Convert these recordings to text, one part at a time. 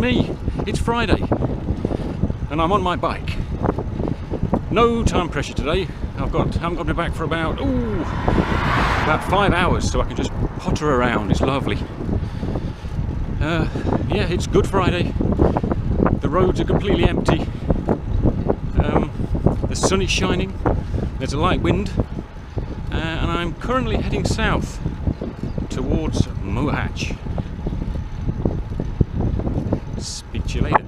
me. It's Friday and I'm on my bike. No time pressure today. I haven't got me back for about 5 hours, so I can just potter around. It's lovely. Yeah, it's Good Friday. The roads are completely empty. The sun is shining. There's a light wind, and I'm currently heading south towards Mohacs. Speak to you later.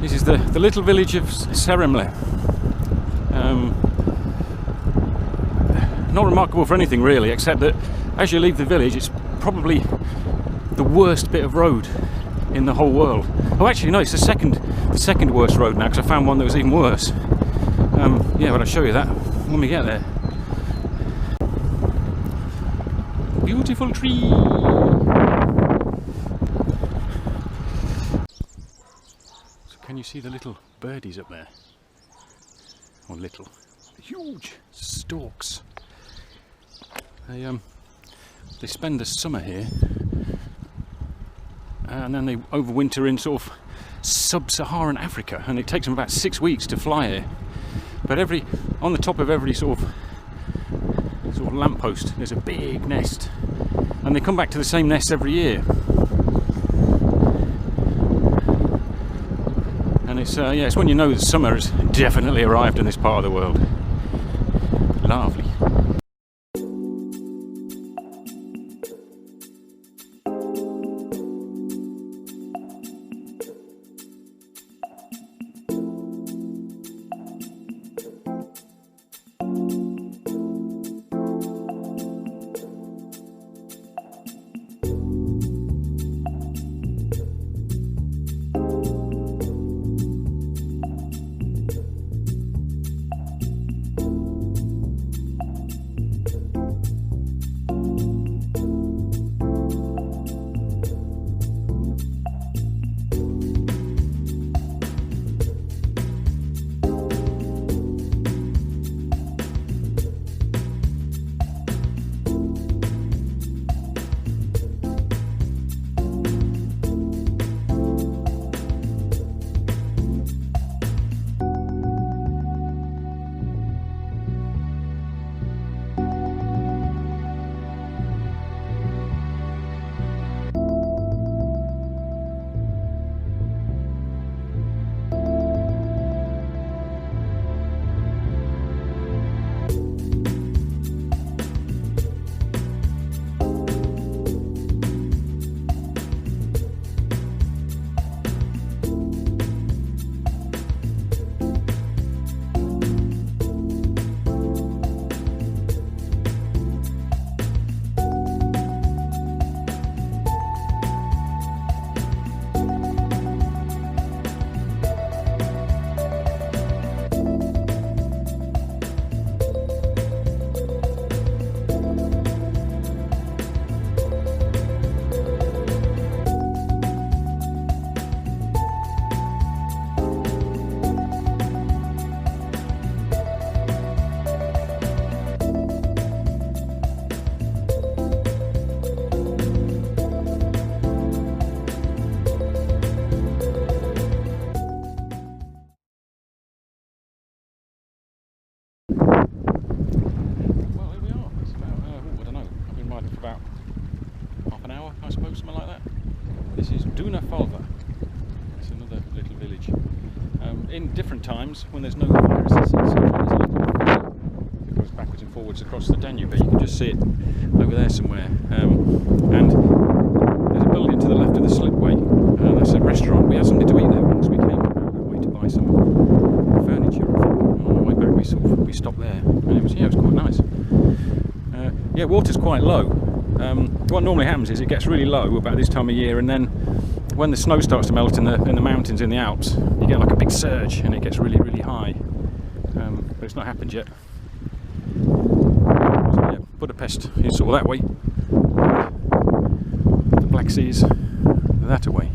This is the little village of Seremle. Not remarkable for anything really, except that as you leave the village, it's probably the worst bit of road in the whole world. Oh, actually, no, it's the second worst road now, because I found one that was even worse. Yeah, but I'll show you that when we get there. Beautiful tree. So can you see the little birdies up there? Or little, huge stalks. They spend the summer here, and then they overwinter in sort of sub-Saharan Africa, and it takes them about 6 weeks to fly here. But on the top of every sort of lamppost, there's a big nest, and they come back to the same nest every year. And it's when you know that summer has definitely arrived in this part of the world. Lovely. In different times, when there's no viruses, etc., there's a little field that goes backwards and forwards across the Danube, but you can just see it over there somewhere. And there's a building to the left of the slipway. That's a restaurant. We had something to eat there once. We came out that way to buy some furniture. And on the way back, we stopped there, and it was quite nice. Yeah, water's quite low. What normally happens is it gets really low about this time of year, and then when the snow starts to melt in the mountains in the Alps, you get like a big surge and it gets really, really high. But it's not happened yet. So yeah, Budapest is sort of that way. The Black Sea is that away.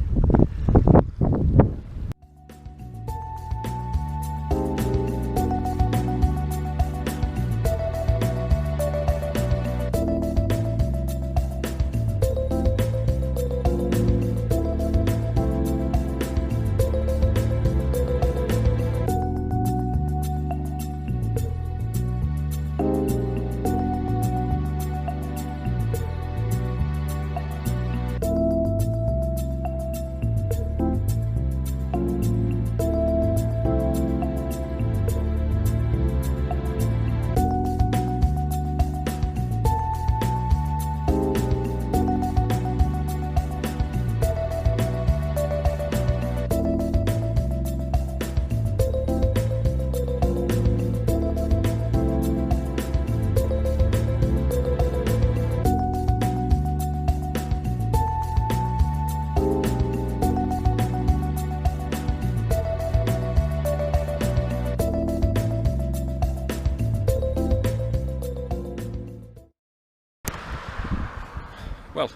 Well,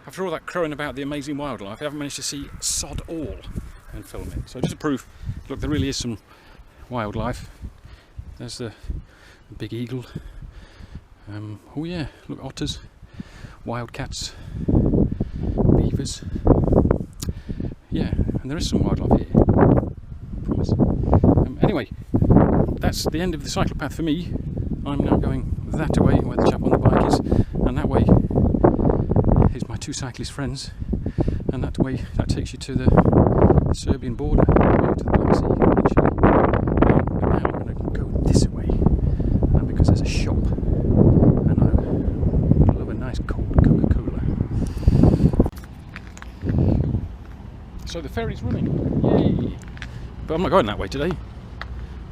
after all that crowing about the amazing wildlife, I haven't managed to see sod all and film it. So just to prove, look, there really is some wildlife. There's the big eagle. Oh yeah, look, otters, wildcats, beavers. Yeah, and there is some wildlife here, I promise. Anyway, that's the end of the cyclopath for me. I'm now going that way where the chap on the bike is, and that way is my two cyclist friends, and that way that takes you to the Serbian border, right to the Black Sea eventually. But now I'm going to go this way, because there's a shop, and I love a nice cold Coca-Cola. So the ferry's running, yay! But I'm not going that way today.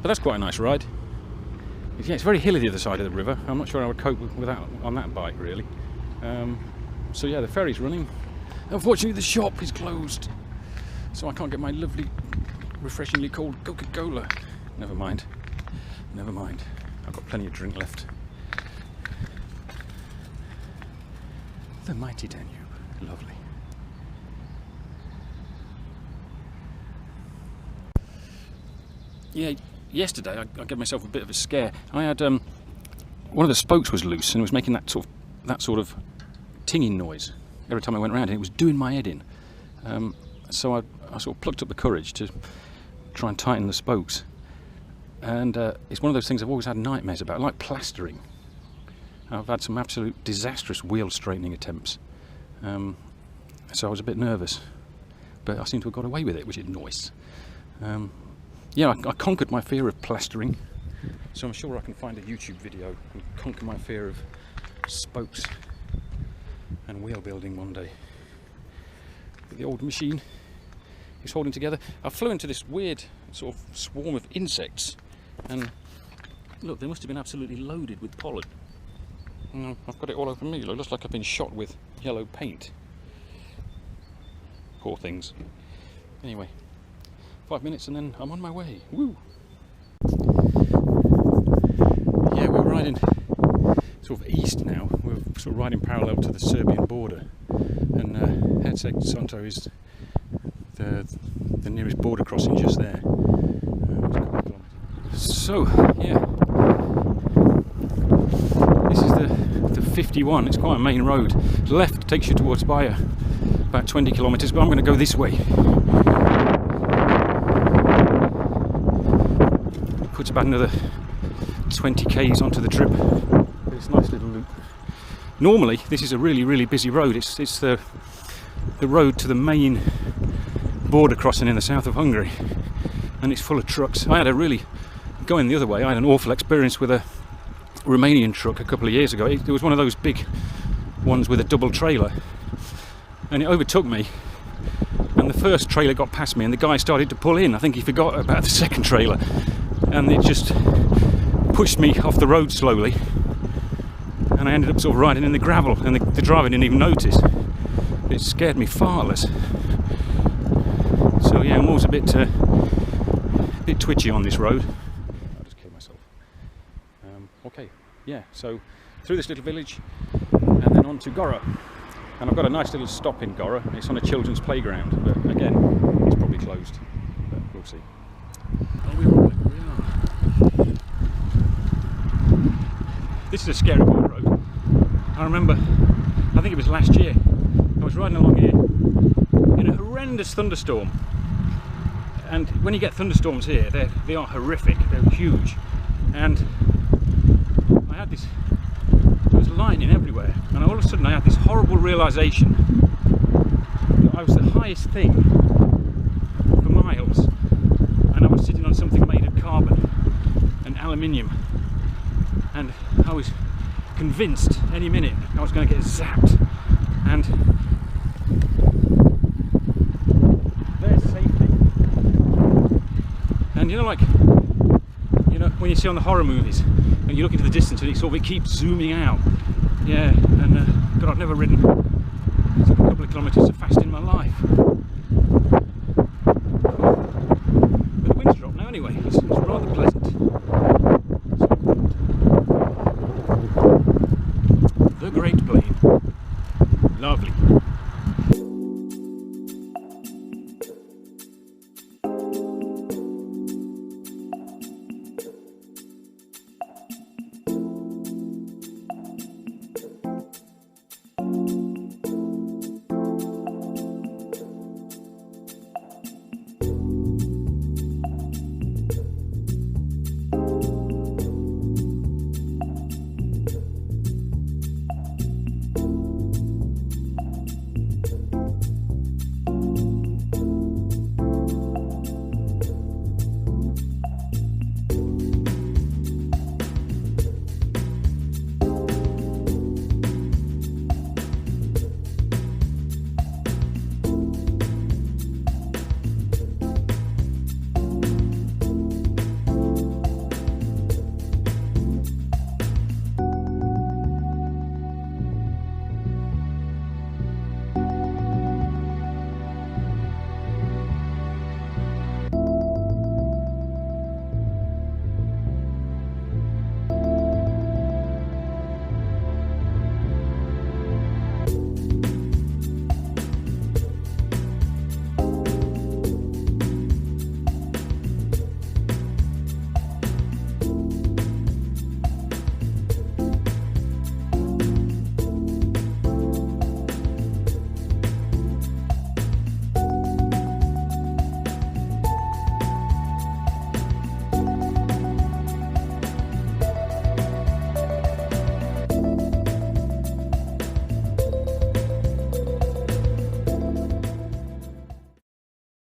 But that's quite a nice ride. Yeah, it's very hilly the other side of the river. I'm not sure I would cope with that on that bike really. So yeah, the ferry's running. Unfortunately the shop is closed, so I can't get my lovely, refreshingly cold Coca-Cola. Never mind. Never mind. I've got plenty of drink left. The mighty Danube. Lovely. Yeah, yesterday I gave myself a bit of a scare. I had one of the spokes was loose and it was making that sort of tinging noise every time I went around, and it was doing my head in. So I sort of plucked up the courage to try and tighten the spokes. And it's one of those things I've always had nightmares about, like plastering. I've had some absolute disastrous wheel straightening attempts. So I was a bit nervous, but I seem to have got away with it, which is nice. Yeah, I conquered my fear of plastering, so I'm sure I can find a YouTube video and conquer my fear of spokes and wheel building one day. But the old machine is holding together. I flew into this weird sort of swarm of insects, and look, they must have been absolutely loaded with pollen. And I've got it all over me. It looks like I've been shot with yellow paint. Poor things. Anyway, 5 minutes and then I'm on my way. Woo! Yeah, we're riding sort of east now. We're sort of riding parallel to the Serbian border, and Herceg Santo is the nearest border crossing just there. So yeah, this is the 51. It's quite a main road. The left takes you towards Baja, about 20 kilometres, but I'm going to go this way. Puts about another 20 k's onto the trip. But it's a nice little loop. Normally this is a really busy road. It's the road to the main border crossing in the south of Hungary, and it's full of trucks. I had going the other way, I had an awful experience with a Romanian truck a couple of years ago. It was one of those big ones with a double trailer, and it overtook me, and the first trailer got past me and the guy started to pull in. I think he forgot about the second trailer, and it just pushed me off the road slowly, and I ended up sort of riding in the gravel, and the driver didn't even notice. It scared me fartless. So yeah, I'm always a bit twitchy on this road. I'll just kill myself. Okay, yeah, so through this little village and then on to Gora. And I've got a nice little stop in Gora. It's on a children's playground, but again, it's probably closed, but we'll see. Oh, we are. This is a scary old road. I remember, I think it was last year, I was riding along here in a horrendous thunderstorm. And when you get thunderstorms here, they are horrific, they're huge. And I had this, there was lightning everywhere, and all of a sudden I had this horrible realisation that I was the highest thing for miles, and I was sitting on something made of carbon and aluminium, and I was convinced any minute I was going to get zapped. And there's safety. And when you see on the horror movies and you look into the distance and it keeps zooming out. Yeah, and God, I've never ridden a couple of kilometres so fast in my life. But the wind's dropped now anyway, it's rather pleasant. The Great Plain. lovely.